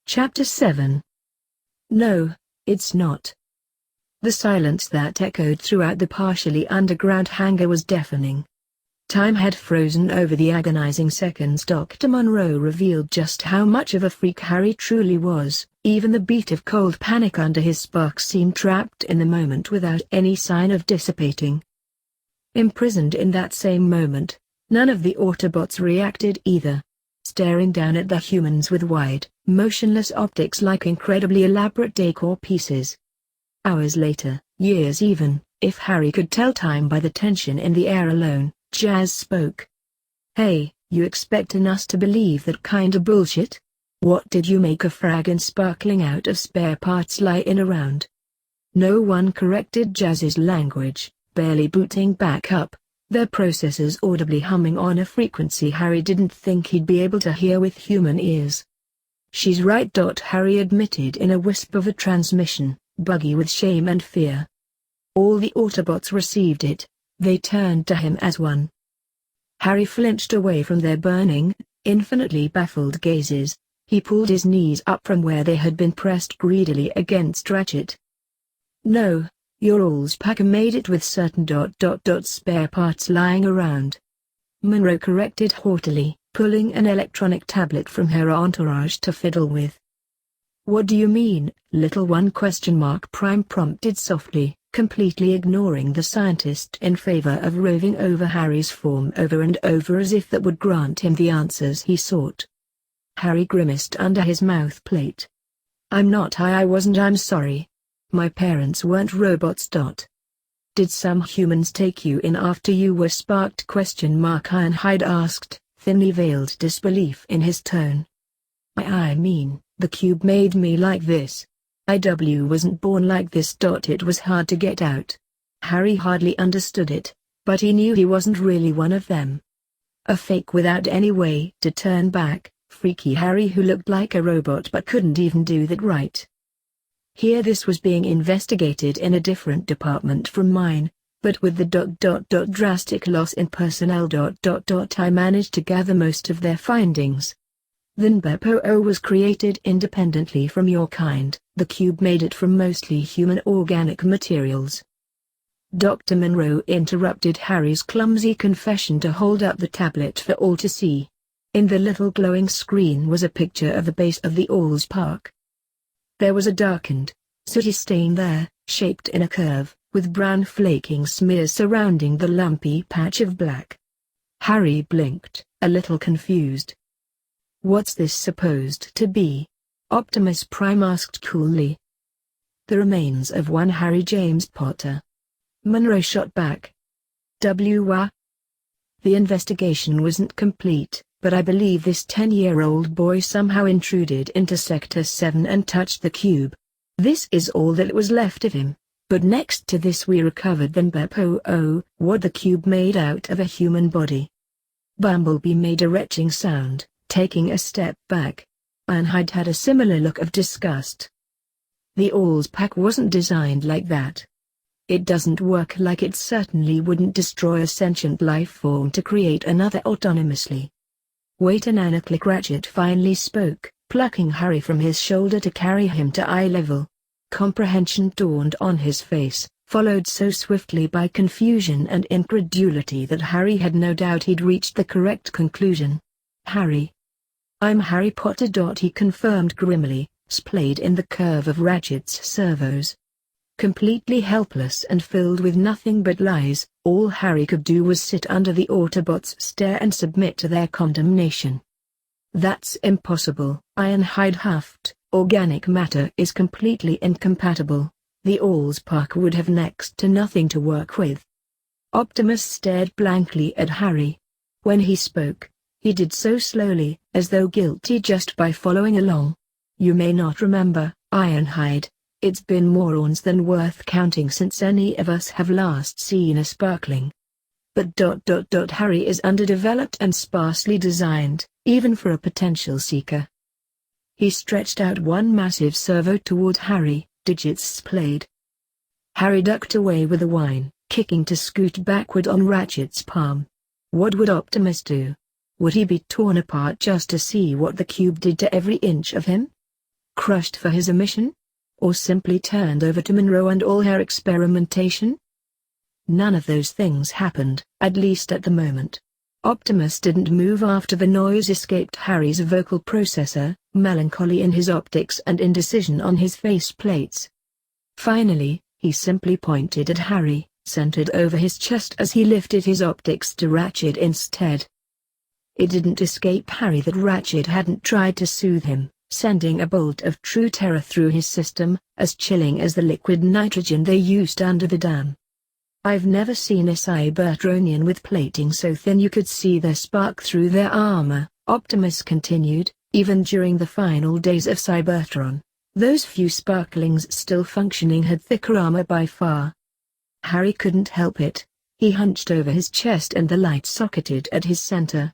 Chapter 7. No, it's not. The silence that echoed throughout the partially underground hangar was deafening. Time had frozen over the agonizing seconds. Dr. Monroe revealed just how much of a freak Harry truly was. Even the beat of cold panic under his sparks seemed trapped in the moment without any sign of dissipating. Imprisoned in that same moment, none of the Autobots reacted either. Staring down at the humans with wide, motionless optics like incredibly elaborate decor pieces. Hours later, years even, if Harry could tell time by the tension in the air alone, Jazz spoke. "Hey, you expecting us to believe that kinda bullshit? What did you make of fragging sparkling out of spare parts lying around?" No one corrected Jazz's language, barely booting back up, their processors audibly humming on a frequency Harry didn't think he'd be able to hear with human ears. "She's right." Harry admitted in a wisp of a transmission, buggy with shame and fear. All the Autobots received it. They turned to him as one. Harry flinched away from their burning, infinitely baffled gazes. He pulled his knees up from where they had been pressed greedily against Ratchet. "No, your Allspacker made it with certain spare parts lying around," Monroe corrected haughtily, pulling an electronic tablet from her entourage to fiddle with. "What do you mean, little one?" Prime prompted softly, completely ignoring the scientist in favor of roving over Harry's form over and over as if that would grant him the answers he sought. Harry grimaced under his mouth plate. "I'm not high. I wasn't. I'm sorry. My parents weren't robots. Did some humans take you in after you were sparked?" Ironhide asked, thinly veiled disbelief in his tone. I mean, the cube made me like this. I wasn't born like this. It was hard to get out. Harry hardly understood it, but he knew he wasn't really one of them. A fake without any way to turn back, freaky Harry who looked like a robot but couldn't even do that right. Here this was being investigated in a different department from mine, but with the drastic loss in personnel. I managed to gather most of their findings. Then Beppo was created independently from your kind. The cube made it from mostly human organic materials. Dr. Monroe interrupted Harry's clumsy confession to hold up the tablet for all to see. In the little glowing screen was a picture of the base of the Allspark. There was a darkened, sooty stain there, shaped in a curve, with brown flaking smears surrounding the lumpy patch of black. Harry blinked, a little confused. "What's this supposed to be?" Optimus Prime asked coolly. "The remains of one Harry James Potter," Monroe shot back. The investigation wasn't complete, but I believe this 10-year-old boy somehow intruded into Sector 7 and touched the cube. This is all that was left of him, but next to this we recovered what the cube made out of a human body. Bumblebee made a retching sound, taking a step back. Ironhide had a similar look of disgust. "The Allspack wasn't designed like that. It doesn't work like it. Certainly wouldn't destroy a sentient life form to create another autonomously." "Wait a nanoclick." Ratchet finally spoke, plucking Harry from his shoulder to carry him to eye level. Comprehension dawned on his face, followed so swiftly by confusion and incredulity that Harry had no doubt he'd reached the correct conclusion. "Harry. I'm Harry Potter." He confirmed grimly, splayed in the curve of Ratchet's servos. Completely helpless and filled with nothing but lies, all Harry could do was sit under the Autobots' stare and submit to their condemnation. "That's impossible," Ironhide huffed. "Organic matter is completely incompatible. The Allspark would have next to nothing to work with." Optimus stared blankly at Harry. When he spoke, he did so slowly, as though guilty just by following along. "You may not remember, Ironhide. It's been more eons than worth counting since any of us have last seen a sparkling. But Harry is underdeveloped and sparsely designed, even for a potential seeker." He stretched out one massive servo toward Harry, digits splayed. Harry ducked away with a whine, kicking to scoot backward on Ratchet's palm. What would Optimus do? Would he be torn apart just to see what the cube did to every inch of him? crushed for his omission? Or simply turned over to Monroe and all her experimentation? None of those things happened, at least at the moment. Optimus didn't move after the noise escaped Harry's vocal processor, melancholy in his optics and indecision on his faceplates. Finally, he simply pointed at Harry, centered over his chest as he lifted his optics to Ratchet instead. It didn't escape Harry that Ratchet hadn't tried to soothe him, sending a bolt of true terror through his system, as chilling as the liquid nitrogen they used under the dam. I've never seen a Cybertronian with plating so thin you could see their spark through their armor, Optimus continued. Even during the final days of Cybertron, those few sparklings still functioning had thicker armor by far. Harry couldn't help it. He hunched over his chest and the light socketed at his center.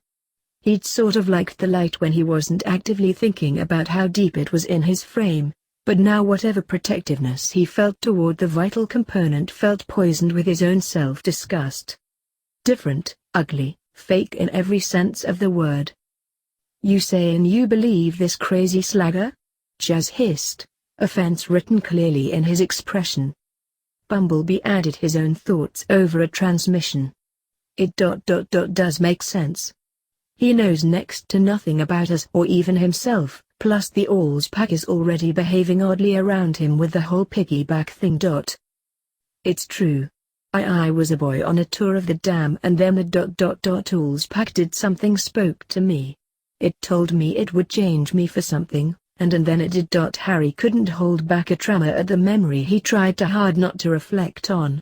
He'd sort of liked the light when he wasn't actively thinking about how deep it was in his frame, but now whatever protectiveness he felt toward the vital component felt poisoned with his own self-disgust. Different, ugly, fake in every sense of the word. "You saying you believe this crazy slagger?" Jazz hissed, offense written clearly in his expression. Bumblebee added his own thoughts over a transmission. "It does make sense. He knows next to nothing about us or even himself, plus the All's pack is already behaving oddly around him with the whole piggyback thing. It's true. I was a boy on a tour of the dam and then the All's pack did something spoke to me. It told me it would change me for something, and then it did. Harry couldn't hold back a tremor at the memory he tried too hard not to reflect on.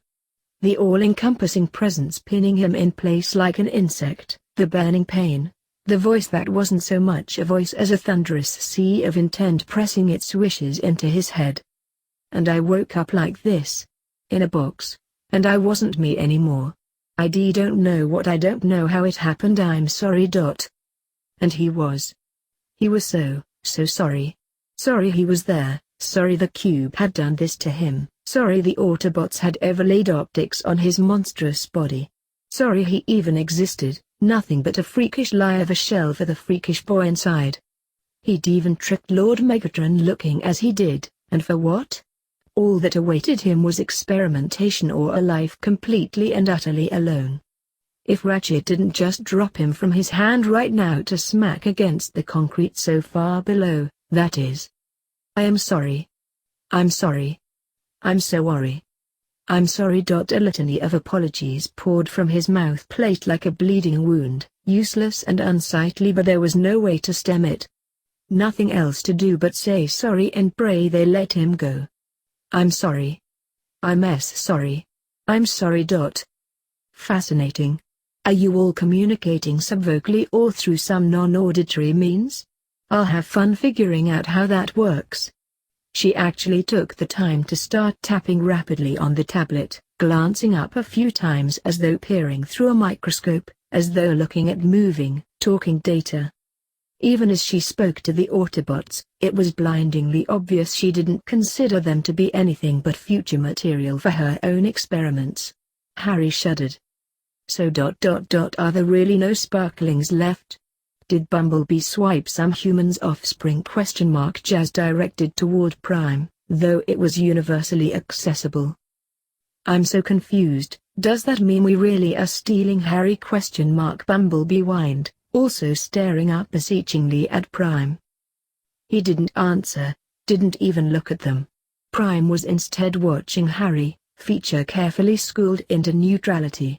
The all-encompassing presence pinning him in place like an insect, the burning pain, the voice that wasn't so much a voice as a thunderous sea of intent pressing its wishes into his head. And I woke up like this. In a box. And I wasn't me anymore. I don't know what, I don't know how it happened, I'm sorry. And he was. He was so sorry. Sorry he was there, sorry the cube had done this to him, sorry the Autobots had ever laid optics on his monstrous body. Sorry he even existed, nothing but a freakish lie of a shell for the freakish boy inside. He'd even tricked Lord Megatron looking as he did, and for what? All that awaited him was experimentation or a life completely and utterly alone. If Ratchet didn't just drop him from his hand right now to smack against the concrete so far below, that is. I am sorry. I'm sorry. I'm so worry. I'm sorry. A litany of apologies poured from his mouth plate like a bleeding wound, useless and unsightly, but there was no way to stem it. Nothing else to do but say sorry and pray they let him go. I'm sorry. I'm sorry. I'm sorry. Fascinating. Are you all communicating subvocally or through some non-auditory means? I'll have fun figuring out how that works. She actually took the time to start tapping rapidly on the tablet, glancing up a few times as though peering through a microscope, as though looking at moving, talking data. Even as she spoke to the Autobots, it was blindingly obvious she didn't consider them to be anything but future material for her own experiments. Harry shuddered. So are there really no sparklings left? Did Bumblebee swipe some human's offspring? Jazz directed toward Prime, though it was universally accessible. I'm so confused, does that mean we really are stealing Harry? Bumblebee whined, also staring up beseechingly at Prime. He didn't answer, didn't even look at them. Prime was instead watching Harry, feature carefully schooled into neutrality.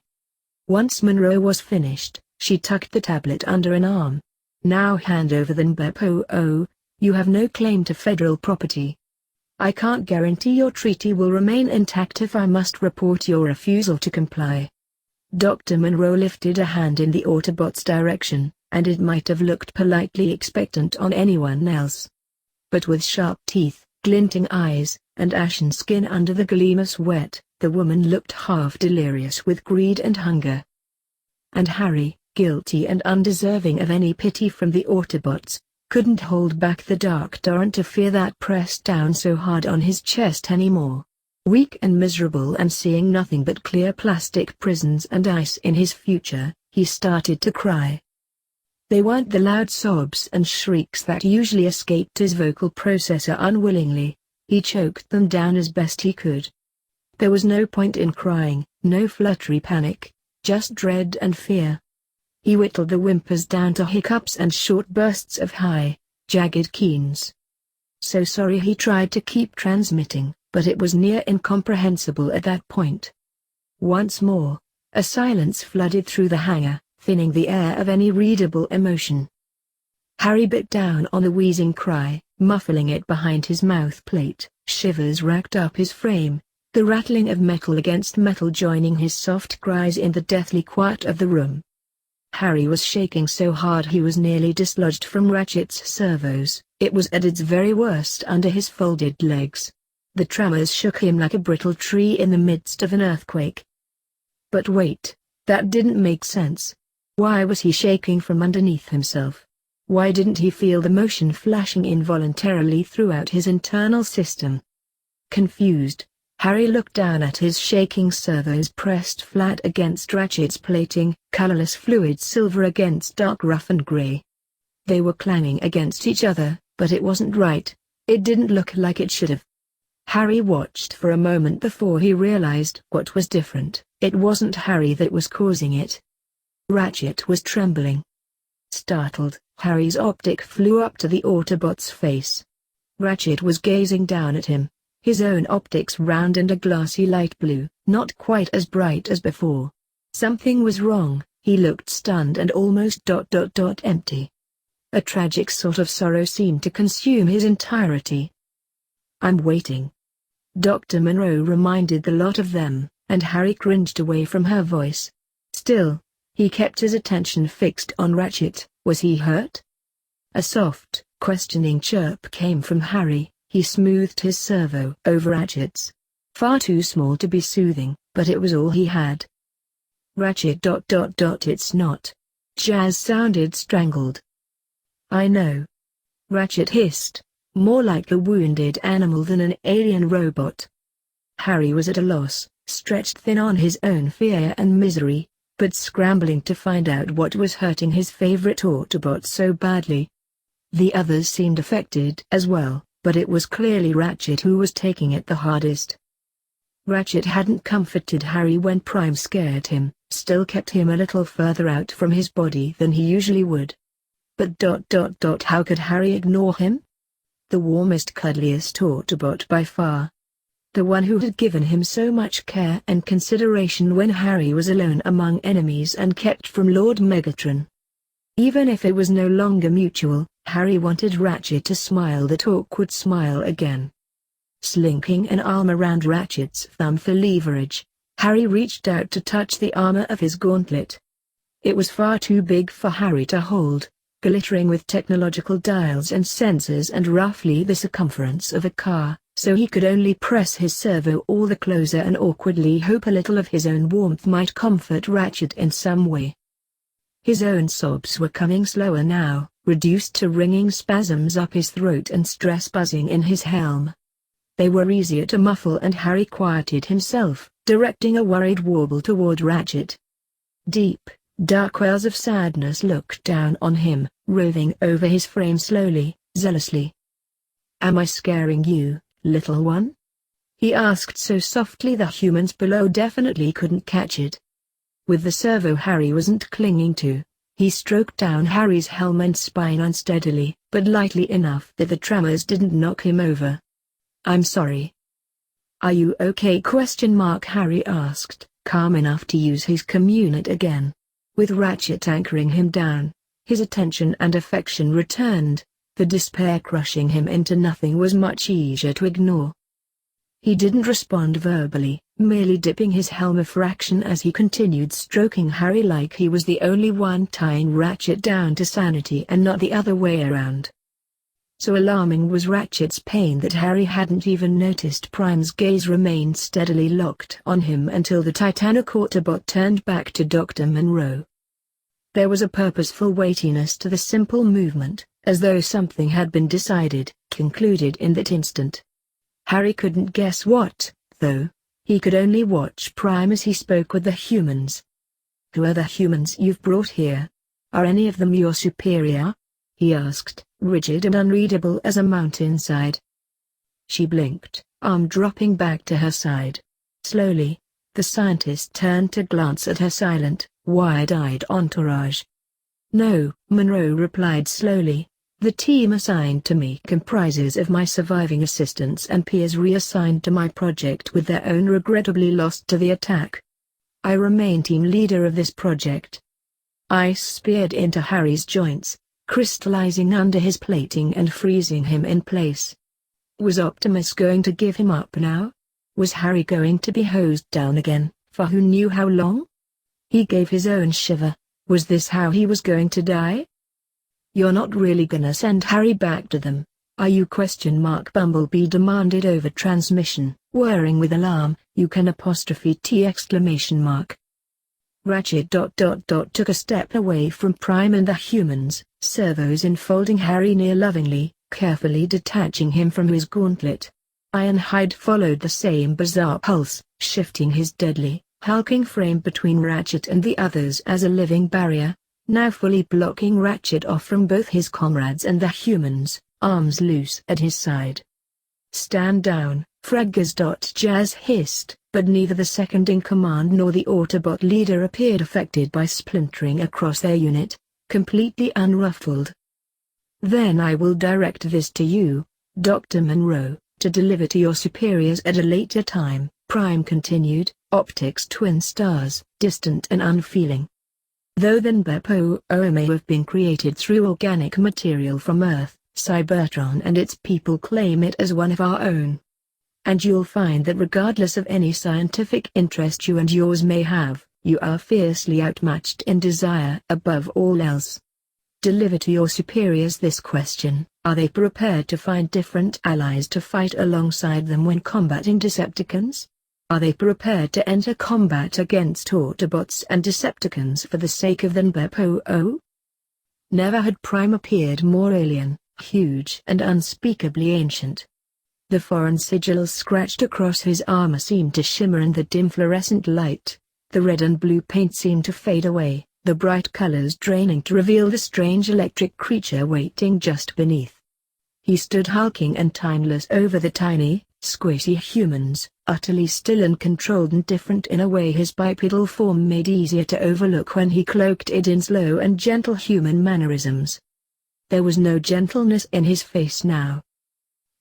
Once Monroe was finished, she tucked the tablet under an arm. Now hand over the NBEP. You have no claim to federal property. I can't guarantee your treaty will remain intact if I must report your refusal to comply. Dr. Monroe lifted a hand in the Autobot's direction, and it might have looked politely expectant on anyone else. But with sharp teeth, glinting eyes, and ashen skin under the gleam of sweat, the woman looked half delirious with greed and hunger. And Harry, guilty and undeserving of any pity from the Autobots, couldn't hold back the dark torrent of fear that pressed down so hard on his chest anymore. Weak and miserable and seeing nothing but clear plastic prisons and ice in his future, he started to cry. They weren't the loud sobs and shrieks that usually escaped his vocal processor unwillingly. He choked them down as best he could. There was no point in crying, no fluttery panic, just dread and fear. He whittled the whimpers down to hiccups and short bursts of high, jagged keens. "So sorry," he tried to keep transmitting, but it was near incomprehensible at that point. Once more, a silence flooded through the hangar, thinning the air of any readable emotion. Harry bit down on the wheezing cry, muffling it behind his mouth plate. Shivers racked up his frame, the rattling of metal against metal joining his soft cries in the deathly quiet of the room. Harry was shaking so hard he was nearly dislodged from Ratchet's servos. It was at its very worst under his folded legs. The tremors shook him like a brittle tree in the midst of an earthquake. But wait, that didn't make sense. Why was he shaking from underneath himself? Why didn't he feel the motion flashing involuntarily throughout his internal system? Confused, Harry looked down at his shaking servos pressed flat against Ratchet's plating, colorless fluid silver against dark roughened gray. They were clanging against each other, but it wasn't right. It didn't look like it should have. Harry watched for a moment before he realized what was different. It wasn't Harry that was causing it. Ratchet was trembling. Startled, Harry's optic flew up to the Autobot's face. Ratchet was gazing down at him, his own optics round and a glassy light blue, not quite as bright as before. Something was wrong. He looked stunned and almost empty. A tragic sort of sorrow seemed to consume his entirety. "I'm waiting," Dr. Monroe reminded the lot of them, and Harry cringed away from her voice. Still, he kept his attention fixed on Ratchet. Was he hurt? A soft, questioning chirp came from Harry. He smoothed his servo over Ratchet's. Far too small to be soothing, but it was all he had. Ratchet ... It's not. Jazz sounded strangled. "I know," Ratchet hissed, more like a wounded animal than an alien robot. Harry was at a loss, stretched thin on his own fear and misery, but scrambling to find out what was hurting his favorite Autobot so badly. The others seemed affected as well, but it was clearly Ratchet who was taking it the hardest. Ratchet hadn't comforted Harry when Prime scared him, still kept him a little further out from his body than he usually would. But ... how could Harry ignore him? The warmest, cuddliest Autobot by far. The one who had given him so much care and consideration when Harry was alone among enemies and kept from Lord Megatron. Even if it was no longer mutual, Harry wanted Ratchet to smile that awkward smile again. Slinking an arm around Ratchet's thumb for leverage, Harry reached out to touch the armor of his gauntlet. It was far too big for Harry to hold, glittering with technological dials and sensors and roughly the circumference of a car, so he could only press his servo all the closer and awkwardly hope a little of his own warmth might comfort Ratchet in some way. His own sobs were coming slower now, reduced to ringing spasms up his throat and stress buzzing in his helm. They were easier to muffle and Harry quieted himself, directing a worried warble toward Ratchet. Deep, dark wells of sadness looked down on him, roving over his frame slowly, zealously. "Am I scaring you, little one?" he asked so softly the humans below definitely couldn't catch it. With the servo Harry wasn't clinging to, he stroked down Harry's helm and spine unsteadily, but lightly enough that the tremors didn't knock him over. "I'm sorry." "Are you okay?" Harry asked, calm enough to use his communit again. With Ratchet anchoring him down, his attention and affection returned. The despair crushing him into nothing was much easier to ignore. He didn't respond verbally, merely dipping his helm a fraction as he continued stroking Harry like he was the only one tying Ratchet down to sanity and not the other way around. So alarming was Ratchet's pain that Harry hadn't even noticed Prime's gaze remained steadily locked on him until the Titanic Autobot turned back to Dr. Monroe. There was a purposeful weightiness to the simple movement, as though something had been decided, concluded in that instant. Harry couldn't guess what, though. He could only watch Prime as he spoke with the humans. "Who are the humans you've brought here?" Are any of them your superior? He asked, rigid and unreadable as a mountainside. She blinked, arm dropping back to her side. Slowly, the scientist turned to glance at her silent, wide-eyed entourage. No, Monroe replied slowly. The team assigned to me comprises of my surviving assistants and peers reassigned to my project with their own regrettably lost to the attack. I remain team leader of this project. Ice speared into Harry's joints, crystallizing under his plating and freezing him in place. Was Optimus going to give him up now? Was Harry going to be hosed down again, for who knew how long? He gave his own shiver. Was this how he was going to die? You're not really gonna send Harry back to them, are you? Bumblebee demanded over transmission, whirring with alarm. You can !T! Ratchet ... took a step away from Prime and the humans, servos enfolding Harry near lovingly, carefully detaching him from his gauntlet. Ironhide followed the same bizarre pulse, shifting his deadly, hulking frame between Ratchet and the others as a living barrier, now fully blocking Ratchet off from both his comrades and the humans, arms loose at his side. Stand down, Fraggers. Jazz hissed, but neither the second-in-command nor the Autobot leader appeared affected by splintering across their unit, completely unruffled. Then I will direct this to you, Dr. Monroe, to deliver to your superiors at a later time, Prime continued, optics twin stars, distant and unfeeling. Though the NBEP-00 may have been created through organic material from Earth, Cybertron and its people claim it as one of our own. And you'll find that regardless of any scientific interest you and yours may have, you are fiercely outmatched in desire above all else. Deliver to your superiors this question: are they prepared to find different allies to fight alongside them when combating Decepticons? Are they prepared to enter combat against Autobots and Decepticons for the sake of the NBEP-00? Never had Prime appeared more alien, huge and unspeakably ancient. The foreign sigils scratched across his armor seemed to shimmer in the dim fluorescent light. The red and blue paint seemed to fade away, the bright colors draining to reveal the strange electric creature waiting just beneath. He stood hulking and timeless over the tiny, squishy humans, utterly still and controlled and different in a way his bipedal form made easier to overlook when he cloaked it in slow and gentle human mannerisms. There was no gentleness in his face now.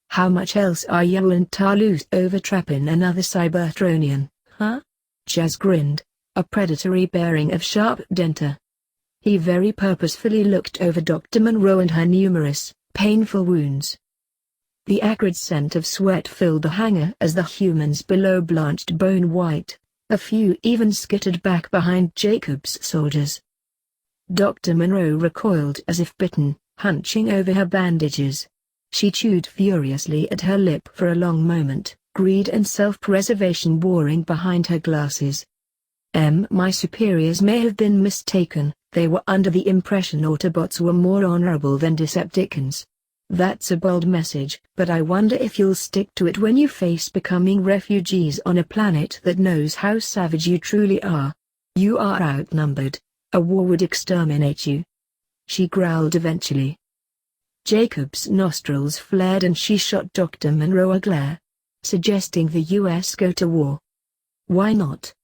How much else are you and Talos over trapping another Cybertronian, huh? Jazz grinned, a predatory bearing of sharp denter. He very purposefully looked over Dr. Monroe and her numerous, painful wounds. The acrid scent of sweat filled the hangar as the humans below blanched bone white, a few even skittered back behind Jacob's soldiers. Dr. Monroe recoiled as if bitten, hunching over her bandages. She chewed furiously at her lip for a long moment, greed and self-preservation warring behind her glasses. My superiors may have been mistaken, they were under the impression Autobots were more honorable than Decepticons. That's a bold message, but I wonder if you'll stick to it when you face becoming refugees on a planet that knows how savage you truly are. You are outnumbered. A war would exterminate you. She growled eventually. Jacob's nostrils flared and she shot Dr. Monroe a glare, suggesting the US go to war. Why not?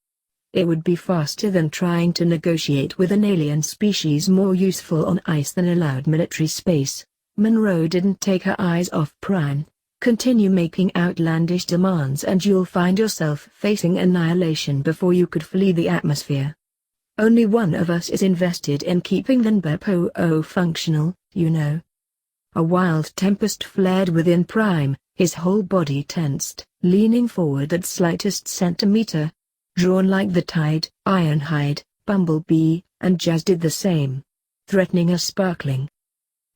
It would be faster than trying to negotiate with an alien species more useful on ice than allowed military space. Monroe didn't take her eyes off Prime. Continue making outlandish demands and you'll find yourself facing annihilation before you could flee the atmosphere. Only one of us is invested in keeping the NBEP-00 functional, you know. A wild tempest flared within Prime, his whole body tensed, leaning forward at slightest centimeter. Drawn like the tide, Ironhide, Bumblebee, and Jazz did the same. Threatening a sparkling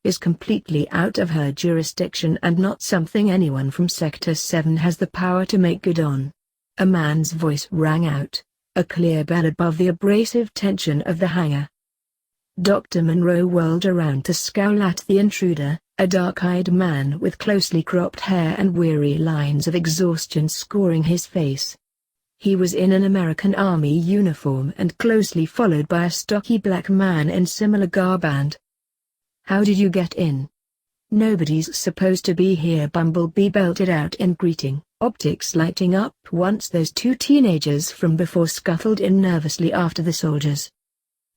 is completely out of her jurisdiction and not something anyone from Sector 7 has the power to make good on. A man's voice rang out, a clear bell above the abrasive tension of the hangar. Dr. Monroe whirled around to scowl at the intruder, a dark-eyed man with closely cropped hair and weary lines of exhaustion scoring his face. He was in an American Army uniform and closely followed by a stocky black man in similar garband. "How did you get in?" "Nobody's supposed to be here," Bumblebee belted out in greeting, optics lighting up once those two teenagers from before scuttled in nervously after the soldiers.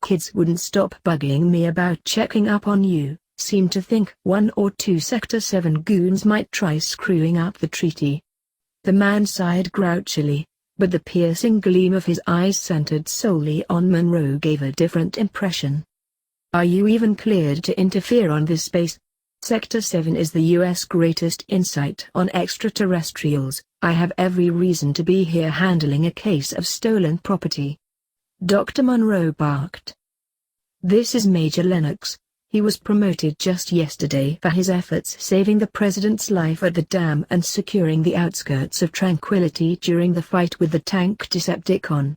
"Kids wouldn't stop bugging me about checking up on you, seemed to think one or two Sector 7 goons might try screwing up the treaty." The man sighed grouchily, but the piercing gleam of his eyes centered solely on Monroe gave a different impression. "Are you even cleared to interfere on this space? Sector 7 is the U.S. greatest insight on extraterrestrials. I have every reason to be here handling a case of stolen property." Dr. Monroe barked. "This is Major Lennox. He was promoted just yesterday for his efforts saving the president's life at the dam and securing the outskirts of Tranquility during the fight with the tank Decepticon."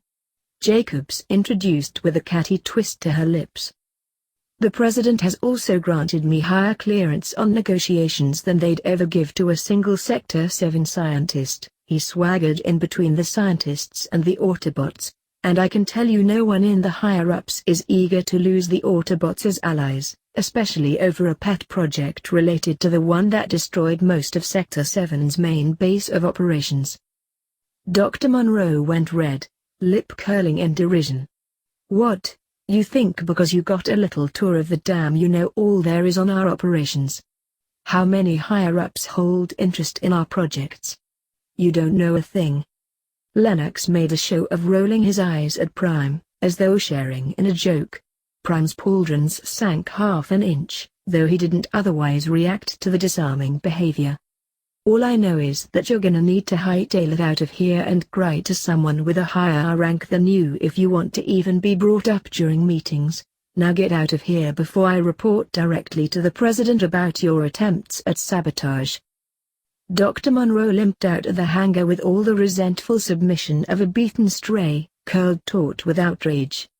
Jacobs introduced with a catty twist to her lips. "The president has also granted me higher clearance on negotiations than they'd ever give to a single Sector 7 scientist." He swaggered in between the scientists and the Autobots, "and I can tell you no one in the higher-ups is eager to lose the Autobots as allies, especially over a pet project related to the one that destroyed most of Sector 7's main base of operations." Dr. Monroe went red, lip curling in derision. "What? You think because you got a little tour of the dam you know all there is on our operations? How many higher-ups hold interest in our projects? You don't know a thing." Lennox made a show of rolling his eyes at Prime, as though sharing in a joke. Prime's pauldrons sank half an inch, though he didn't otherwise react to the disarming behavior. "All I know is that you're gonna need to hightail it out of here and cry to someone with a higher rank than you if you want to even be brought up during meetings. Now get out of here before I report directly to the president about your attempts at sabotage." Dr. Monroe limped out of the hangar with all the resentful submission of a beaten stray, curled taut with outrage.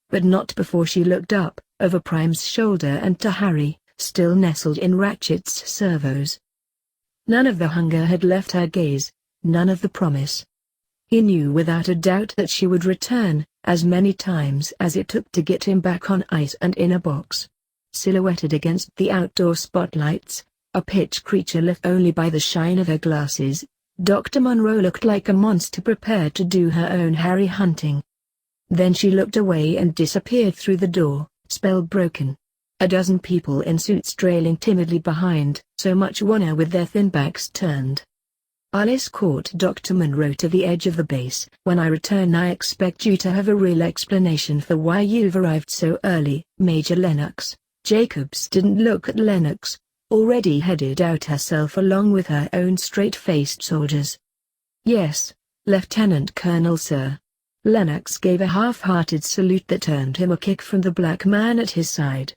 But not before she looked up, over Prime's shoulder and to Harry, still nestled in Ratchet's servos. None of the hunger had left her gaze, none of the promise. He knew without a doubt that she would return, as many times as it took to get him back on ice and in a box. Silhouetted against the outdoor spotlights, a pitch creature lit only by the shine of her glasses, Dr. Monroe looked like a monster prepared to do her own Harry hunting. Then she looked away and disappeared through the door, spell broken. A dozen people in suits trailing timidly behind, so much wonder with their thin backs turned. "I'll escort Dr. Monroe to the edge of the base. When I return I expect you to have a real explanation for why you've arrived so early, Major Lennox." Jacobs didn't look at Lennox, already headed out herself along with her own straight-faced soldiers. "Yes, Lieutenant Colonel, sir." Lennox gave a half-hearted salute that earned him a kick from the black man at his side.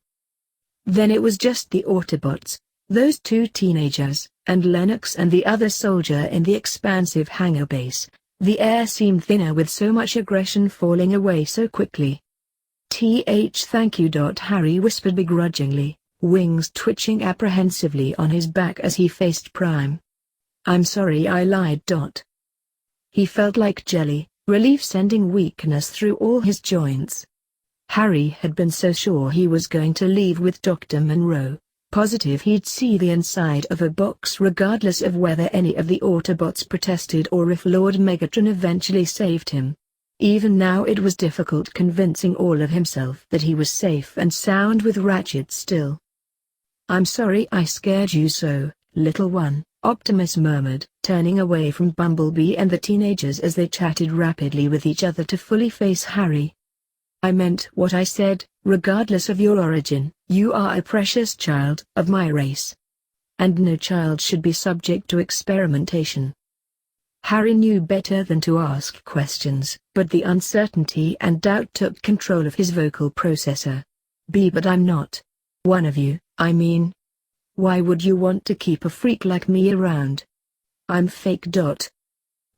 Then it was just the Autobots, those two teenagers, and Lennox and the other soldier in the expansive hangar base. The air seemed thinner with so much aggression falling away so quickly. Thank you. Harry whispered begrudgingly, wings twitching apprehensively on his back as he faced Prime. "I'm sorry I lied. He felt like jelly, relief sending weakness through all his joints. Harry had been so sure he was going to leave with Dr. Monroe, positive he'd see the inside of a box regardless of whether any of the Autobots protested or if Lord Megatron eventually saved him. Even now it was difficult convincing all of himself that he was safe and sound with Ratchet still. "I'm sorry I scared you so, little one," Optimus murmured, turning away from Bumblebee and the teenagers as they chatted rapidly with each other to fully face Harry. "I meant what I said, regardless of your origin, you are a precious child of my race. And no child should be subject to experimentation." Harry knew better than to ask questions, but the uncertainty and doubt took control of his vocal processor. But I'm not one of you, I mean. Why would you want to keep a freak like me around? I'm fake.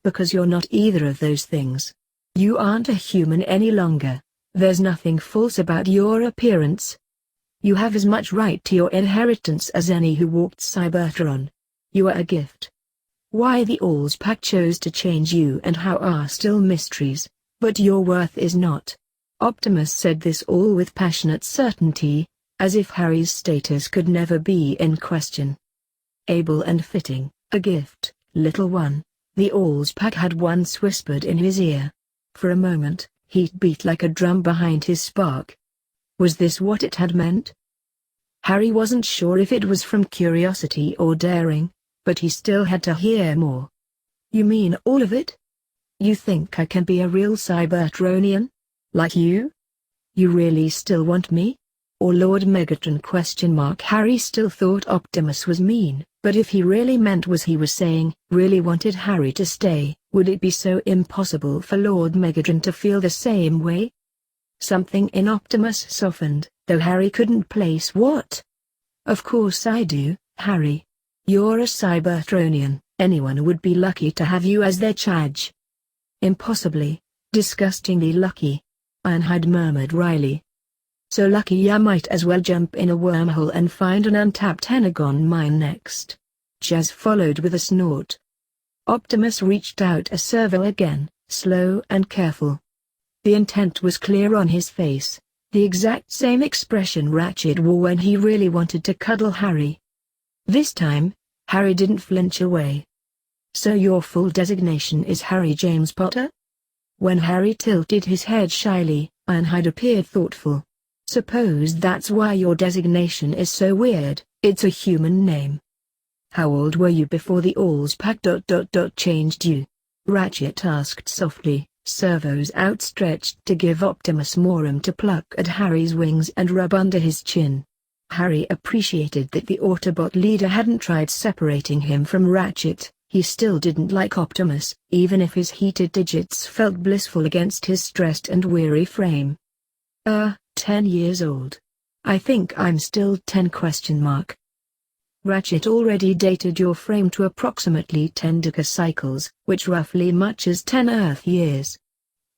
Because you're not either of those things. You aren't a human any longer. There's nothing false about your appearance. You have as much right to your inheritance as any who walked Cybertron. You are a gift. Why the Allspack chose to change you and how are still mysteries, but your worth is not. Optimus said this all with passionate certainty, as if Harry's status could never be in question. Able and fitting, a gift, little one, the Allspack had once whispered in his ear. For a moment, heat beat like a drum behind his spark. Was this what it had meant? Harry wasn't sure if it was from curiosity or daring, but he still had to hear more. You mean all of it? You think I can be a real Cybertronian? Like you? You really still want me? Or Lord Megatron ? Harry still thought Optimus was mean, but if he really meant what he was saying, really wanted Harry to stay, would it be so impossible for Lord Megatron to feel the same way? Something in Optimus softened, though Harry couldn't place what. Of course I do, Harry. You're a Cybertronian, anyone would be lucky to have you as their charge. Impossibly, disgustingly lucky, Ironhide murmured wryly. So lucky I might as well jump in a wormhole and find an untapped Energon mine next. Jazz followed with a snort. Optimus reached out a servo again, slow and careful. The intent was clear on his face, the exact same expression Ratchet wore when he really wanted to cuddle Harry. This time, Harry didn't flinch away. So your full designation is Harry James Potter? When Harry tilted his head shyly, Ironhide appeared thoughtful. Suppose that's why your designation is so weird, it's a human name. How old were you before the Allspack ... changed you? Ratchet asked softly, servos outstretched to give Optimus more room to pluck at Harry's wings and rub under his chin. Harry appreciated that the Autobot leader hadn't tried separating him from Ratchet. He still didn't like Optimus, even if his heated digits felt blissful against his stressed and weary frame. 10 years old. I think I'm still 10 ? Ratchet already dated your frame to approximately 10 decacycles, which roughly matches 10 Earth years.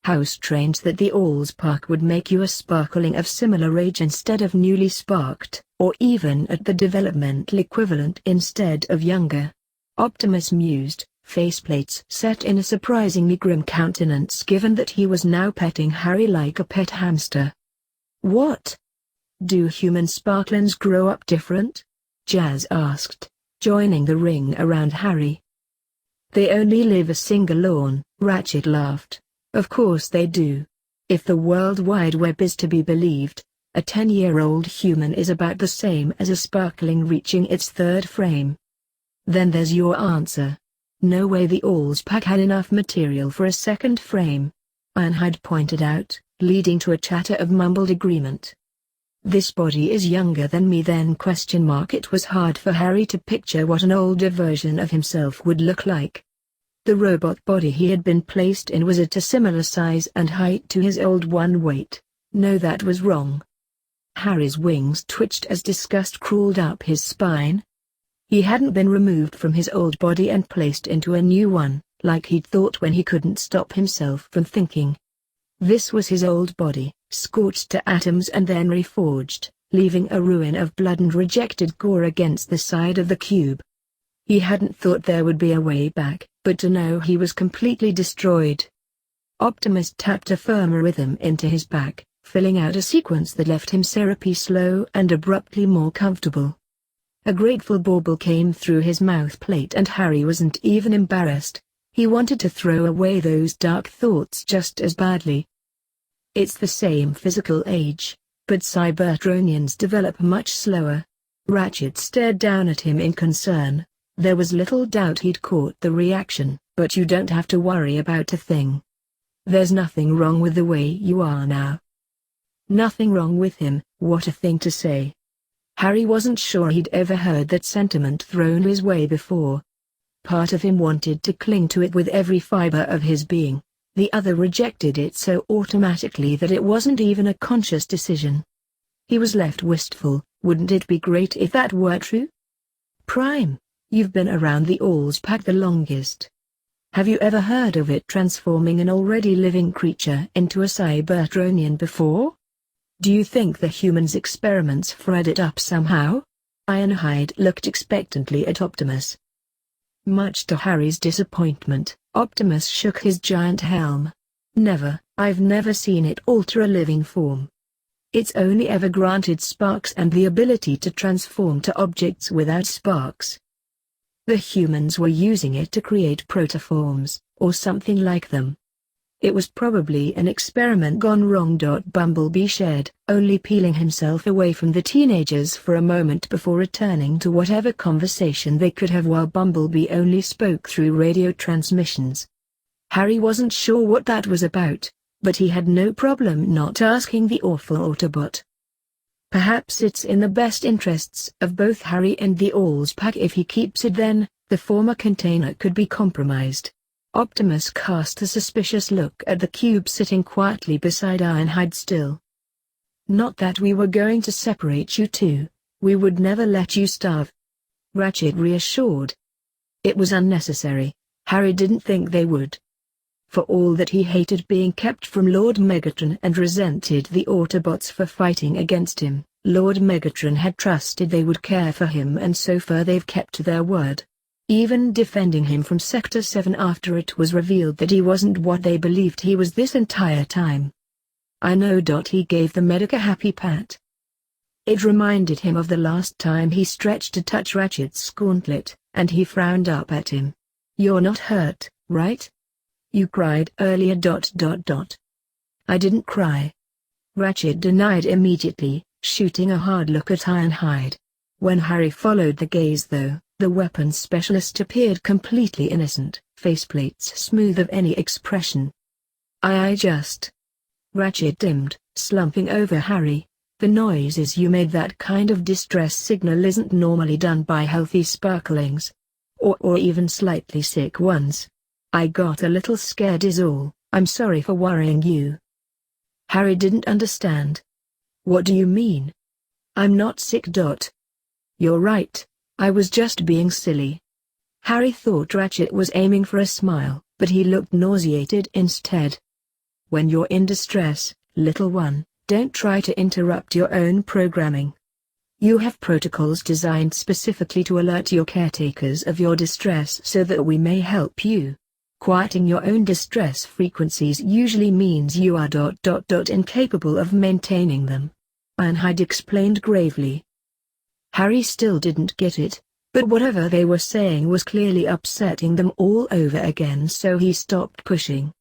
How strange that the Allspark would make you a sparkling of similar age instead of newly sparked, or even at the developmental equivalent instead of younger. Optimus mused, faceplates set in a surprisingly grim countenance given that he was now petting Harry like a pet hamster. What? Do human sparklings grow up different? Jazz asked, joining the ring around Harry. They only live a single lawn, Ratchet laughed. Of course they do. If the World Wide Web is to be believed, a 10-year-old human is about the same as a sparkling reaching its third frame. Then there's your answer. No way the Allspack had enough material for a second frame. Ironhide pointed out, leading to a chatter of mumbled agreement. This body is younger than me then ? It was hard for Harry to picture what an older version of himself would look like. The robot body he had been placed in was at a similar size and height to his old one. Wait, no, that was wrong. Harry's wings twitched as disgust crawled up his spine. He hadn't been removed from his old body and placed into a new one, like he'd thought when he couldn't stop himself from thinking. This was his old body, scorched to atoms and then reforged, leaving a ruin of blood and rejected gore against the side of the cube. He hadn't thought there would be a way back, but to know he was completely destroyed. Optimus tapped a firmer rhythm into his back, filling out a sequence that left him syrupy slow and abruptly more comfortable. A grateful bauble came through his mouth plate and Harry wasn't even embarrassed. He wanted to throw away those dark thoughts just as badly. It's the same physical age, but Cybertronians develop much slower. Ratchet stared down at him in concern. There was little doubt he'd caught the reaction, but you don't have to worry about a thing. There's nothing wrong with the way you are now. Nothing wrong with him, what a thing to say. Harry wasn't sure he'd ever heard that sentiment thrown his way before. Part of him wanted to cling to it with every fiber of his being, the other rejected it so automatically that it wasn't even a conscious decision. He was left wistful. Wouldn't it be great if that were true? Prime, you've been around the Allspack the longest. Have you ever heard of it transforming an already living creature into a Cybertronian before? Do you think the humans' experiments fried it up somehow? Ironhide looked expectantly at Optimus. Much to Harry's disappointment, Optimus shook his giant helm. Never, I've never seen it alter a living form. It's only ever granted sparks and the ability to transform to objects without sparks. The humans were using it to create protoforms, or something like them. It was probably an experiment gone wrong. Bumblebee shared, only peeling himself away from the teenagers for a moment before returning to whatever conversation they could have while Bumblebee only spoke through radio transmissions. Harry wasn't sure what that was about, but he had no problem not asking the awful Autobot. Perhaps it's in the best interests of both Harry and the Allspack if he keeps it then, the former container could be compromised. Optimus cast a suspicious look at the cube sitting quietly beside Ironhide still. Not that we were going to separate you two, we would never let you starve. Ratchet reassured. It was unnecessary, Harry didn't think they would. For all that he hated being kept from Lord Megatron and resented the Autobots for fighting against him, Lord Megatron had trusted they would care for him and so far they've kept their word. Even defending him from Sector 7 after it was revealed that he wasn't what they believed he was this entire time. I know. He gave the medic a happy pat. It reminded him of the last time he stretched to touch Ratchet's gauntlet, and he frowned up at him. You're not hurt, right? You cried earlier. I didn't cry. Ratchet denied immediately, shooting a hard look at Ironhide. When Harry followed the gaze though, the weapons specialist appeared completely innocent, faceplates smooth of any expression. I just... Ratchet dimmed, slumping over Harry. The noises you made, that kind of distress signal isn't normally done by healthy sparklings. Or even slightly sick ones. I got a little scared is all, I'm sorry for worrying you. Harry didn't understand. What do you mean? I'm not sick. You're right. I was just being silly. Harry thought Ratchet was aiming for a smile, but he looked nauseated instead. When you're in distress, little one, don't try to interrupt your own programming. You have protocols designed specifically to alert your caretakers of your distress so that we may help you. Quieting your own distress frequencies usually means you are incapable of maintaining them. Ironhide explained gravely. Harry still didn't get it, but whatever they were saying was clearly upsetting them all over again, so he stopped pushing.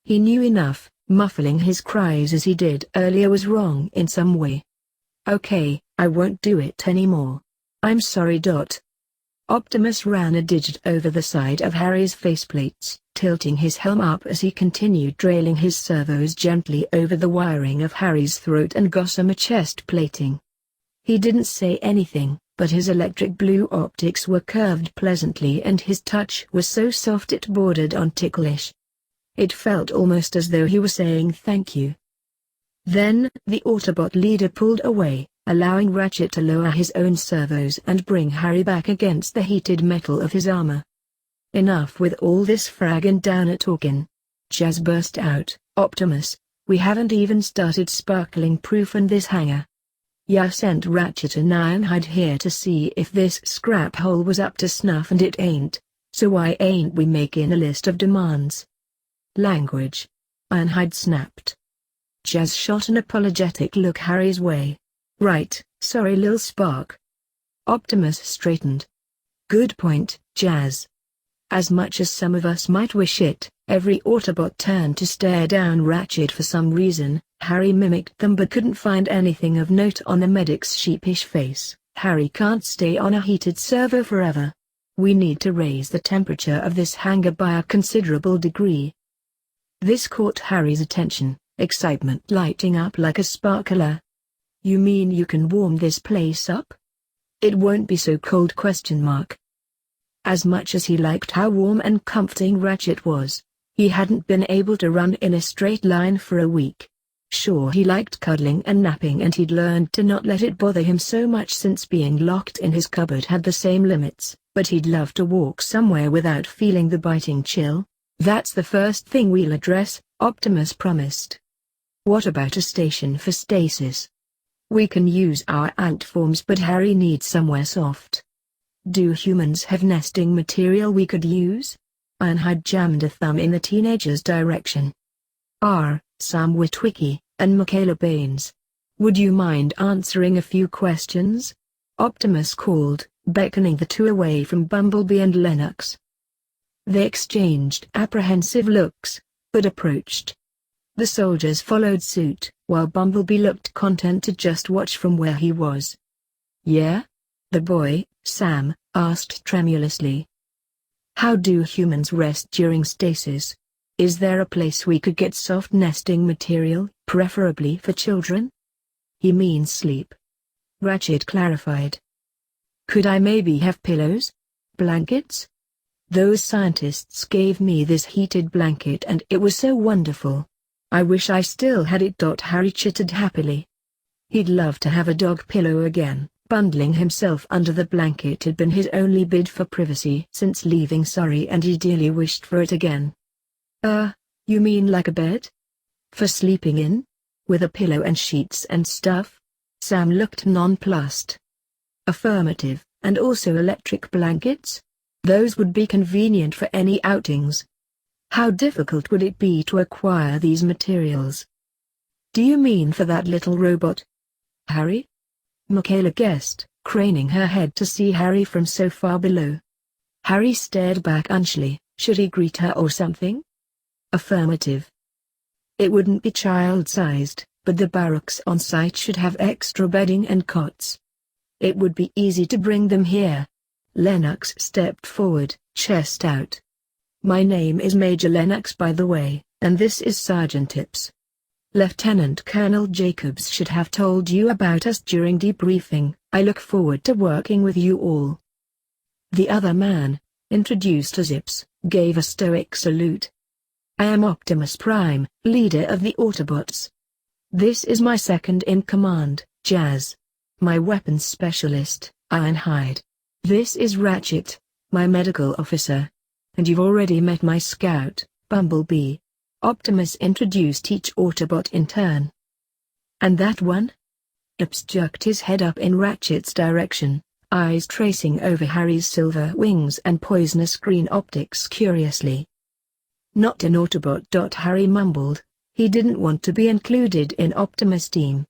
He knew enough, muffling his cries as he did earlier was wrong in some way. Okay, I won't do it anymore. I'm sorry. Optimus ran a digit over the side of Harry's faceplates, tilting his helm up as he continued trailing his servos gently over the wiring of Harry's throat and gossamer chest plating. He didn't say anything, but his electric blue optics were curved pleasantly and his touch was so soft it bordered on ticklish. It felt almost as though he were saying thank you. Then, the Autobot leader pulled away, allowing Ratchet to lower his own servos and bring Harry back against the heated metal of his armor. Enough with all this fragging downer talkin'. Jazz burst out, Optimus, we haven't even started sparkling proof in this hangar. Ya sent Ratchet and Ironhide here to see if this scrap hole was up to snuff and it ain't, so why ain't we making a list of demands? Language. Ironhide snapped. Jazz shot an apologetic look Harry's way. Right, sorry Lil Spark. Optimus straightened. Good point, Jazz. As much as some of us might wish it, every Autobot turned to stare down Ratchet for some reason. Harry mimicked them but couldn't find anything of note on the medic's sheepish face. Harry can't stay on a heated servo forever. We need to raise the temperature of this hangar by a considerable degree. This caught Harry's attention, excitement lighting up like a sparkler. You mean you can warm this place up? It won't be so cold? As much as he liked how warm and comforting Ratchet was, he hadn't been able to run in a straight line for a week. Sure, he liked cuddling and napping and he'd learned to not let it bother him so much since being locked in his cupboard had the same limits, but he'd love to walk somewhere without feeling the biting chill. That's the first thing we'll address, Optimus promised. What about a station for stasis? We can use our ant forms, but Harry needs somewhere soft. Do humans have nesting material we could use? Ironhide jammed a thumb in the teenager's direction. Sam Witwicky, and Michaela Baines. Would you mind answering a few questions? Optimus called, beckoning the two away from Bumblebee and Lennox. They exchanged apprehensive looks, but approached. The soldiers followed suit, while Bumblebee looked content to just watch from where he was. Yeah? The boy, Sam, asked tremulously. How do humans rest during stasis? Is there a place we could get soft nesting material, preferably for children? He means sleep. Ratchet clarified. Could I maybe have pillows? Blankets? Those scientists gave me this heated blanket and it was so wonderful. I wish I still had it. Harry chittered happily. He'd love to have a dog pillow again. Bundling himself under the blanket had been his only bid for privacy since leaving Surrey, and he dearly wished for it again. You mean like a bed? For sleeping in? With a pillow and sheets and stuff? Sam looked nonplussed. Affirmative, and also electric blankets? Those would be convenient for any outings. How difficult would it be to acquire these materials? Do you mean for that little robot? Harry? Michaela guessed, craning her head to see Harry from so far below. Harry stared back unsure. Should he greet her or something? Affirmative. It wouldn't be child-sized, but the barracks on site should have extra bedding and cots. It would be easy to bring them here. Lennox stepped forward, chest out. My name is Major Lennox, by the way, and this is Sergeant Tips. Lieutenant Colonel Jacobs should have told you about us during debriefing. I look forward to working with you all. The other man, introduced as Ips, gave a stoic salute. I am Optimus Prime, leader of the Autobots. This is my second in command, Jazz. My weapons specialist, Ironhide. This is Ratchet, my medical officer. And you've already met my scout, Bumblebee. Optimus introduced each Autobot in turn. And that one? Ips jerked his head up in Ratchet's direction, eyes tracing over Harry's silver wings and poisonous green optics curiously. Not an Autobot. Harry mumbled. He didn't want to be included in Optimus' team.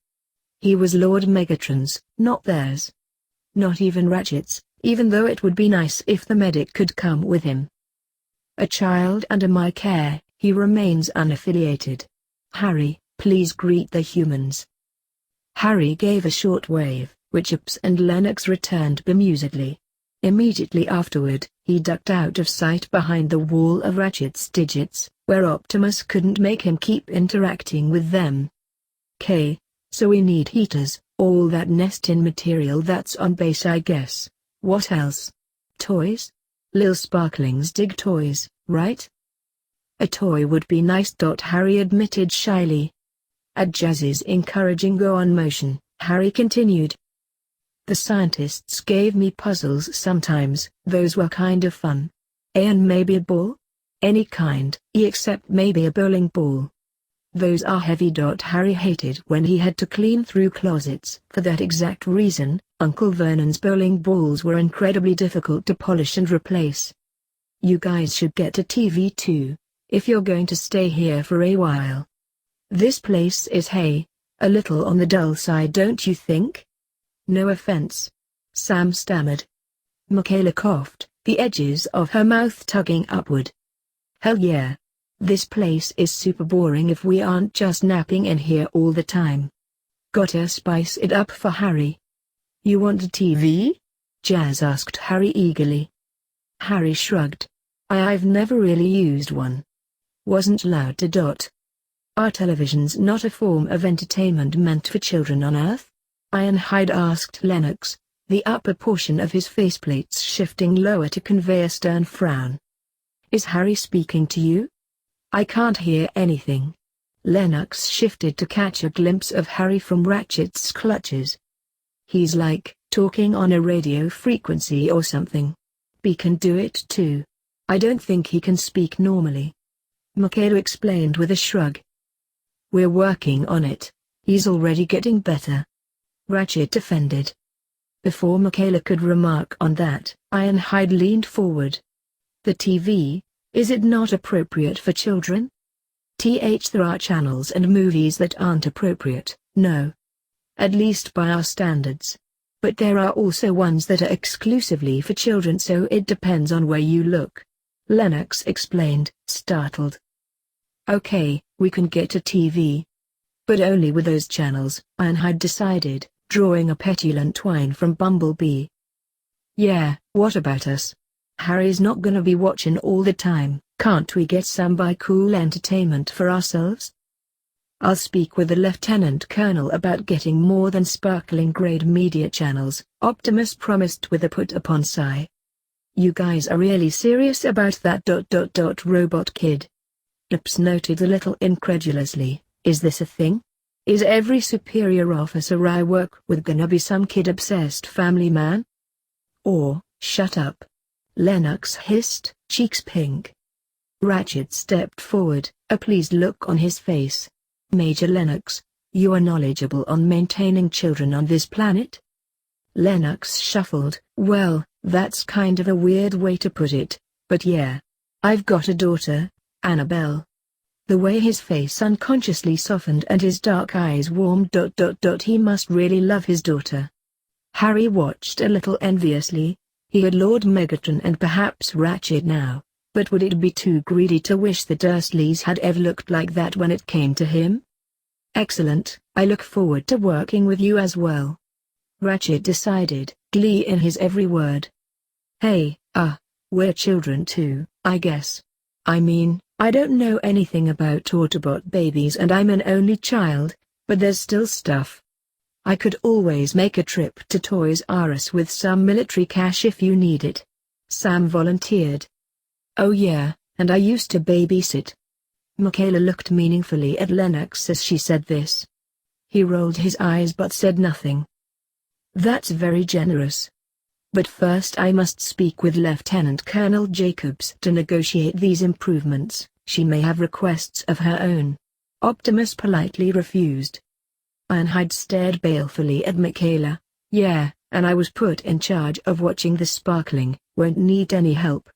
He was Lord Megatron's, not theirs. Not even Ratchet's, even though it would be nice if the medic could come with him. A child under my care. He remains unaffiliated. Harry, please greet the humans. Harry gave a short wave, which Ips and Lennox returned bemusedly. Immediately afterward, he ducked out of sight behind the wall of Ratchet's digits, where Optimus couldn't make him keep interacting with them. So we need heaters, all that nesting material that's on base, I guess. What else? Toys? Lil Sparkling's dig toys, right? A toy would be nice. Harry admitted shyly. At Jazz's encouraging go-on motion, Harry continued. The scientists gave me puzzles sometimes. Those were kind of fun. And maybe a ball? Any kind, except maybe a bowling ball. Those are heavy. Harry hated when he had to clean through closets. For that exact reason, Uncle Vernon's bowling balls were incredibly difficult to polish and replace. You guys should get a TV too, if you're going to stay here for a while. This place is a little on the dull side, don't you think? No offense. Sam stammered. Michaela coughed, the edges of her mouth tugging upward. Hell yeah. This place is super boring if we aren't just napping in here all the time. Gotta spice it up for Harry. You want a TV? Jazz asked Harry eagerly. Harry shrugged. I've never really used one. Wasn't allowed to. Are televisions not a form of entertainment meant for children on Earth? Ironhide asked Lennox, the upper portion of his faceplates shifting lower to convey a stern frown. Is Harry speaking to you? I can't hear anything. Lennox shifted to catch a glimpse of Harry from Ratchet's clutches. He's like, talking on a radio frequency or something. B can do it too. I don't think he can speak normally. Michaela explained with a shrug. We're working on it. He's already getting better. Ratchet defended. Before Michaela could remark on that, Ironhide leaned forward. The TV, is it not appropriate for children? There are channels and movies that aren't appropriate, no. At least by our standards. But there are also ones that are exclusively for children, so it depends on where you look. Lennox explained, startled. Okay, we can get a TV. But only with those channels, Ironhide decided, drawing a petulant whine from Bumblebee. Yeah, what about us? Harry's not gonna be watching all the time, can't we get some cool entertainment for ourselves? I'll speak with the Lieutenant Colonel about getting more than sparkling grade media channels, Optimus promised with a put-upon sigh. You guys are really serious about that ... robot kid? Lips noted a little incredulously, is this a thing? Is every superior officer I work with gonna be some kid-obsessed family man? Or, shut up. Lennox hissed, cheeks pink. Ratchet stepped forward, a pleased look on his face. Major Lennox, you are knowledgeable on maintaining children on this planet? Lennox shuffled, well, that's kind of a weird way to put it, but yeah. I've got a daughter, Annabelle. The way his face unconsciously softened and his dark eyes warmed. He must really love his daughter. Harry watched a little enviously. He adored Megatron and perhaps Ratchet now, but would it be too greedy to wish the Dursleys had ever looked like that when it came to him? Excellent, I look forward to working with you as well. Ratchet decided, glee in his every word. Hey, we're children too, I guess. I mean, I don't know anything about Autobot babies and I'm an only child, but there's still stuff. I could always make a trip to Toys R Us with some military cash if you need it. Sam volunteered. Oh yeah, and I used to babysit. Michaela looked meaningfully at Lennox as she said this. He rolled his eyes but said nothing. That's very generous. But first I must speak with Lieutenant Colonel Jacobs to negotiate these improvements. She may have requests of her own. Optimus politely refused. Ironhide stared balefully at Michaela. Yeah, and I was put in charge of watching the sparkling, won't need any help.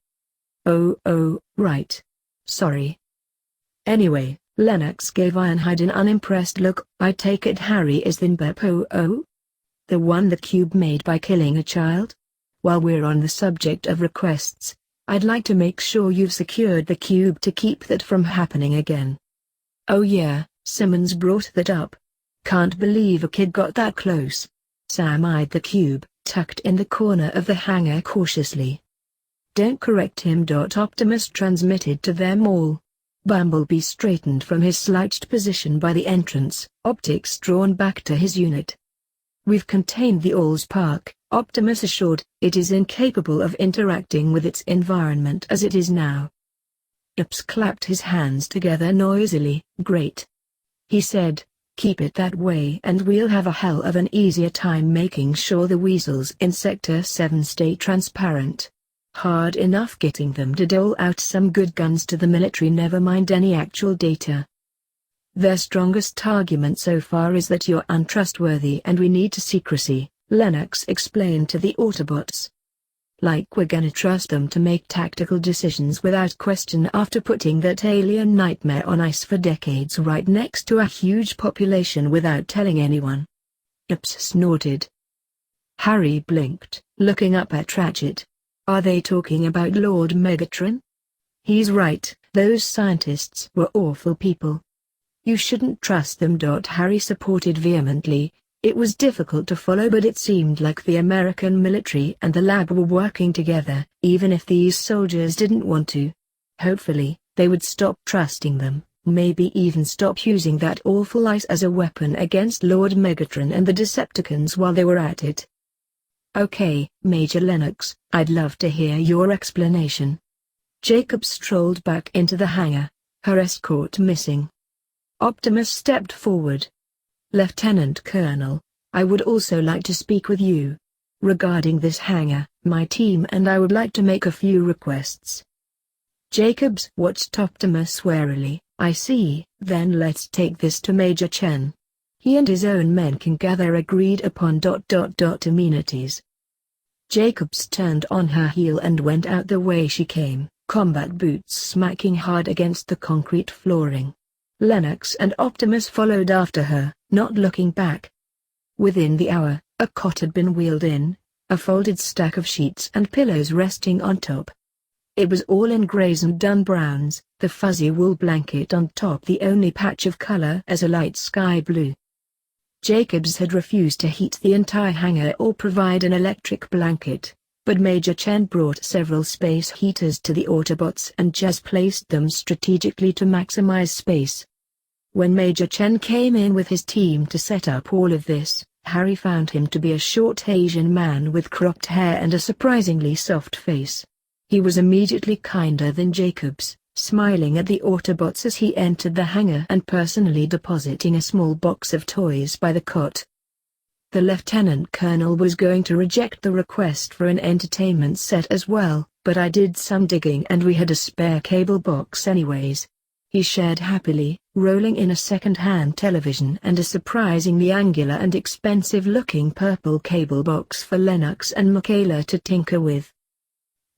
Oh, right. Sorry. Anyway, Lennox gave Ironhide an unimpressed look. I take it Harry is the Beppo? The one the cube made by killing a child? While we're on the subject of requests, I'd like to make sure you've secured the cube to keep that from happening again. Oh yeah, Simmons brought that up. Can't believe a kid got that close. Sam eyed the cube, tucked in the corner of the hangar cautiously. Don't correct him. Optimus transmitted to them all. Bumblebee straightened from his slouched position by the entrance, optics drawn back to his unit. We've contained the Allspark, Optimus assured. It is incapable of interacting with its environment as it is now. Ups clapped his hands together noisily. Great. He said, keep it that way and we'll have a hell of an easier time making sure the weasels in Sector 7 stay transparent. Hard enough getting them to dole out some good guns to the military, never mind any actual data. Their strongest argument so far is that you're untrustworthy and we need secrecy, Lennox explained to the Autobots. Like we're gonna trust them to make tactical decisions without question after putting that alien nightmare on ice for decades right next to a huge population without telling anyone. Ups snorted. Harry blinked, looking up at Ratchet. Are they talking about Lord Megatron? He's right, those scientists were awful people. You shouldn't trust them. Harry supported vehemently. It was difficult to follow, but it seemed like the American military and the lab were working together, even if these soldiers didn't want to. Hopefully, they would stop trusting them, maybe even stop using that awful ice as a weapon against Lord Megatron and the Decepticons while they were at it. Okay, Major Lennox, I'd love to hear your explanation. Jacob strolled back into the hangar, her escort missing. Optimus stepped forward. Lieutenant Colonel, I would also like to speak with you. Regarding this hangar, my team and I would like to make a few requests. Jacobs watched Optimus warily. I see, then let's take this to Major Chen. he and his own men can gather agreed upon amenities. Jacobs turned on her heel and went out the way she came, combat boots smacking hard against the concrete flooring. Lennox and Optimus followed after her, not looking back. Within the hour, a cot had been wheeled in, a folded stack of sheets and pillows resting on top. It was all in greys and dun browns, the fuzzy wool blanket on top the only patch of color as a light sky blue. Jacobs had refused to heat the entire hangar or provide an electric blanket, but Major Chen brought several space heaters to the Autobots and just placed them strategically to maximize space. When Major Chen came in with his team to set up all of this, Harry found him to be a short Asian man with cropped hair and a surprisingly soft face. He was immediately kinder than Jacobs, smiling at the Autobots as he entered the hangar and personally depositing a small box of toys by the cot. The lieutenant colonel was going to reject the request for an entertainment set as well, but I did some digging and we had a spare cable box anyways. He shared happily, rolling in a second-hand television and a surprisingly angular and expensive-looking purple cable box for Lennox and Michaela to tinker with.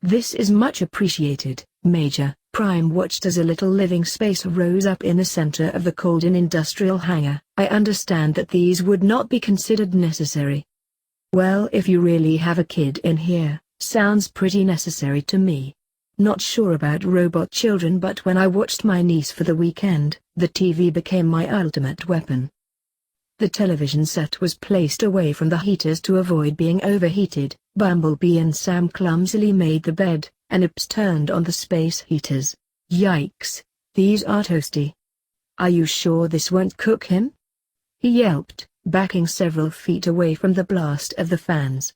"This is much appreciated, Major." Prime watched as a little living space rose up in the center of the cold and industrial hangar. "I understand that these would not be considered necessary." "Well, if you really have a kid in here, sounds pretty necessary to me. Not sure about robot children, but when I watched my niece for the weekend, the TV became my ultimate weapon." The television set was placed away from the heaters to avoid being overheated. Bumblebee and Sam clumsily made the bed, and Ips turned on the space heaters. "Yikes, these are toasty. Are you sure this won't cook him?" he yelped, backing several feet away from the blast of the fans.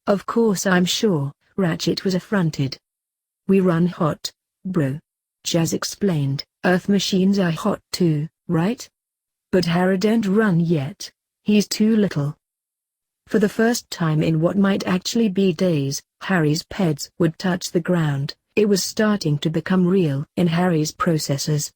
"Of course I'm sure," Ratchet was affronted. "We run hot, bro," Jazz explained. "Earth machines are hot too, right? But Harry don't run yet, he's too little." For the first time in what might actually be days, Harry's peds would touch the ground. It was starting to become real in Harry's processors.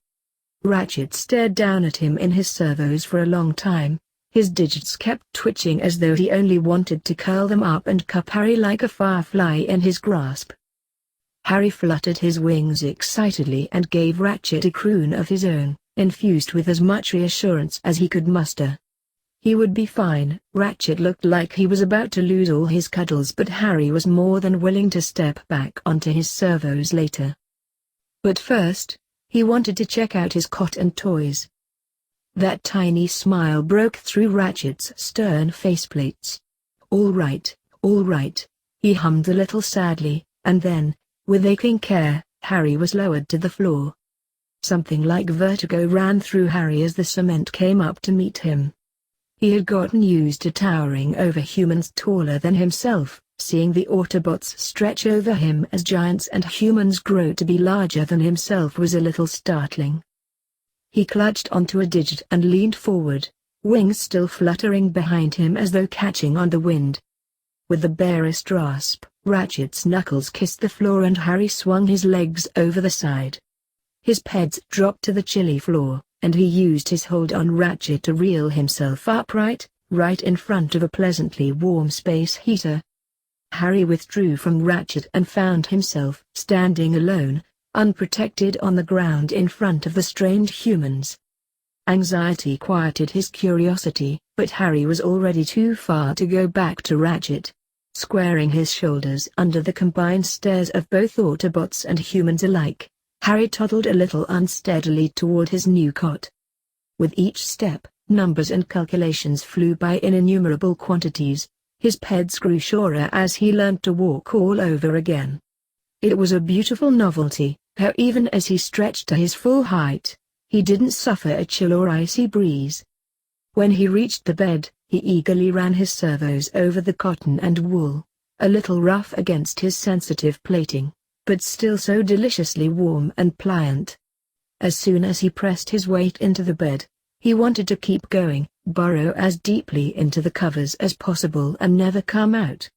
Ratchet stared down at him in his servos for a long time. His digits kept twitching as though he only wanted to curl them up and cup Harry like a firefly in his grasp. Harry fluttered his wings excitedly and gave Ratchet a croon of his own, infused with as much reassurance as he could muster. He would be fine. Ratchet looked like he was about to lose all his cuddles, but Harry was more than willing to step back onto his servos later. But first, he wanted to check out his cot and toys. That tiny smile broke through Ratchet's stern faceplates. All right, he hummed a little sadly, and then, with aching care, Harry was lowered to the floor. Something like vertigo ran through Harry as the cement came up to meet him. He had gotten used to towering over humans taller than himself. Seeing the Autobots stretch over him as giants and humans grow to be larger than himself was a little startling. He clutched onto a digit and leaned forward, wings still fluttering behind him as though catching on the wind. With the barest rasp, Ratchet's knuckles kissed the floor and Harry swung his legs over the side. His peds dropped to the chilly floor, and he used his hold on Ratchet to reel himself upright, right in front of a pleasantly warm space heater. Harry withdrew from Ratchet and found himself standing alone, unprotected on the ground in front of the strange humans. Anxiety quieted his curiosity, but Harry was already too far to go back to Ratchet. Squaring his shoulders under the combined stares of both Autobots and humans alike, Harry toddled a little unsteadily toward his new cot. With each step, numbers and calculations flew by in innumerable quantities. His peds grew surer as he learned to walk all over again. It was a beautiful novelty, how even as he stretched to his full height, he didn't suffer a chill or icy breeze. When he reached the bed, he eagerly ran his servos over the cotton and wool, a little rough against his sensitive plating, but still so deliciously warm and pliant. As soon as he pressed his weight into the bed, he wanted to keep going, burrow as deeply into the covers as possible and never come out.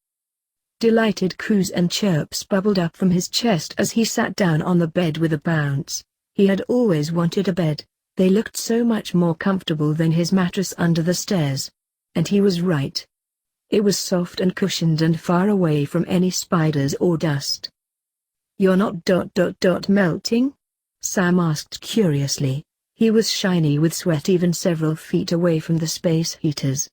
Delighted coos and chirps bubbled up from his chest as he sat down on the bed with a bounce. He had always wanted a bed, They looked so much more comfortable than his mattress under the stairs. And he was right. It was soft and cushioned and far away from any spiders or dust. "You're not melting?" Sam asked curiously. He was shiny with sweat even several feet away from the space heaters.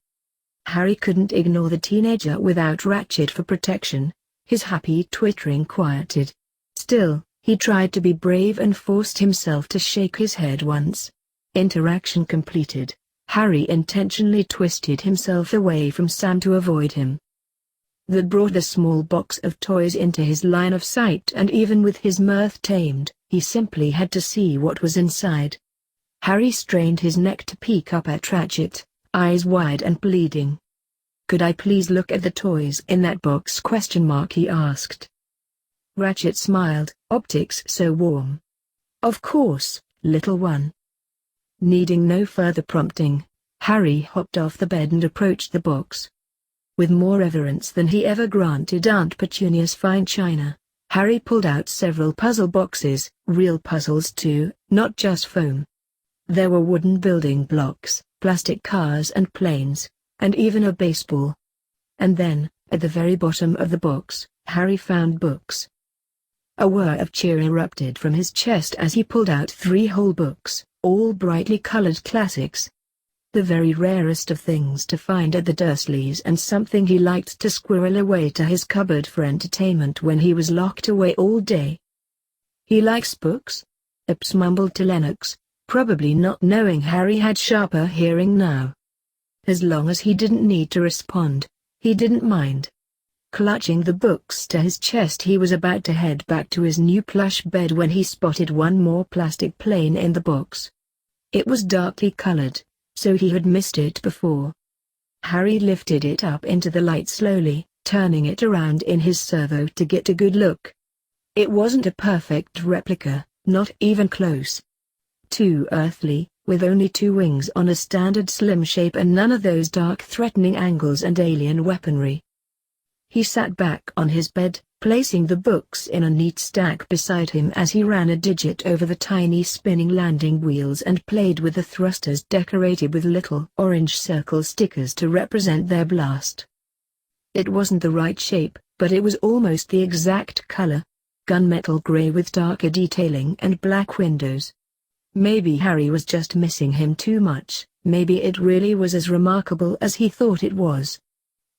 Harry couldn't ignore the teenager without Ratchet for protection. His happy twittering quieted. Still, he tried to be brave and forced himself to shake his head once. Interaction completed. Harry intentionally twisted himself away from Sam to avoid him. That brought the small box of toys into his line of sight, and even with his mirth tamed, he simply had to see what was inside. Harry strained his neck to peek up at Ratchet, eyes wide and bleeding. "Could I please look at the toys in that box?" he asked. Ratchet smiled, optics so warm. "Of course, little one." Needing no further prompting, Harry hopped off the bed and approached the box. With more reverence than he ever granted Aunt Petunia's fine china, Harry pulled out several puzzle boxes, real puzzles too, not just foam. There were wooden building blocks, plastic cars and planes, and even a baseball. And then, at the very bottom of the box, Harry found books. A whir of cheer erupted from his chest as he pulled out 3 whole books, all brightly colored classics. The very rarest of things to find at the Dursleys, and something he liked to squirrel away to his cupboard for entertainment when he was locked away all day. "He likes books?" Eps mumbled to Lennox, probably not knowing Harry had sharper hearing now. As long as he didn't need to respond, he didn't mind. Clutching the books to his chest, he was about to head back to his new plush bed when he spotted one more plastic plane in the box. It was darkly colored, so he had missed it before. Harry lifted it up into the light slowly, turning it around in his servo to get a good look. It wasn't a perfect replica, not even close. Too earthly, with only 2 wings on a standard slim shape and none of those dark threatening angles and alien weaponry. He sat back on his bed, placing the books in a neat stack beside him as he ran a digit over the tiny spinning landing wheels and played with the thrusters decorated with little orange circle stickers to represent their blast. It wasn't the right shape, but it was almost the exact color. Gunmetal gray with darker detailing and black windows. Maybe Harry was just missing him too much, maybe it really was as remarkable as he thought it was.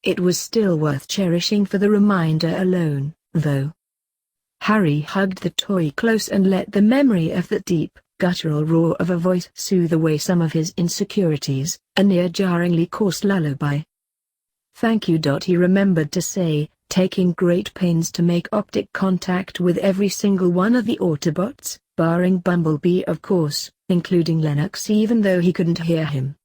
It was still worth cherishing for the reminder alone, though. Harry hugged the toy close and let the memory of that deep, guttural roar of a voice soothe away some of his insecurities, a near-jarringly coarse lullaby. "Thank you." He remembered to say, taking great pains to make optic contact with every single one of the Autobots, barring Bumblebee of course, including Lennox, even though he couldn't hear him.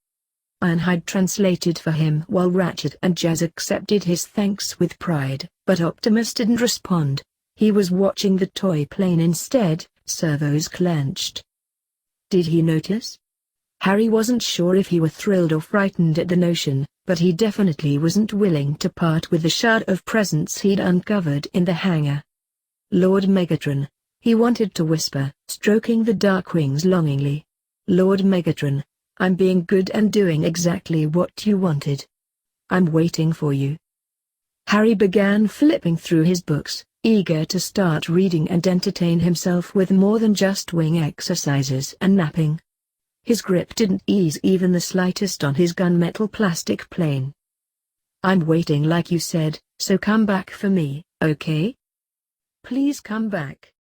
Ironhide translated for him while Ratchet and Jazz accepted his thanks with pride, but Optimus didn't respond. He was watching the toy plane instead, servos clenched. Did he notice? Harry wasn't sure if he were thrilled or frightened at the notion, but he definitely wasn't willing to part with the shard of presents he'd uncovered in the hangar. "Lord Megatron," he wanted to whisper, stroking the dark wings longingly. "Lord Megatron, I'm being good and doing exactly what you wanted. I'm waiting for you." Harry began flipping through his books, eager to start reading and entertain himself with more than just wing exercises and napping. His grip didn't ease even the slightest on his gunmetal plastic plane. "I'm waiting like you said, so come back for me, okay? Please come back."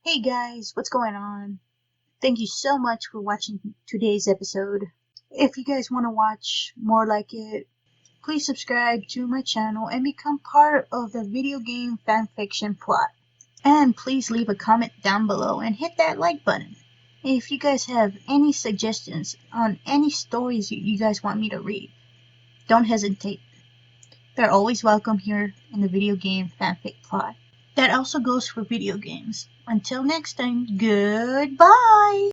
Hey guys, what's going on? Thank you so much for watching today's episode. If you guys want to watch more like it, please subscribe to my channel and become part of the video game fanfiction plot. And please leave a comment down below and hit that like button. If you guys have any suggestions on any stories you guys want me to read, don't hesitate. They're always welcome here in the video game fanfic plot. That also goes for video games. Until next time, goodbye!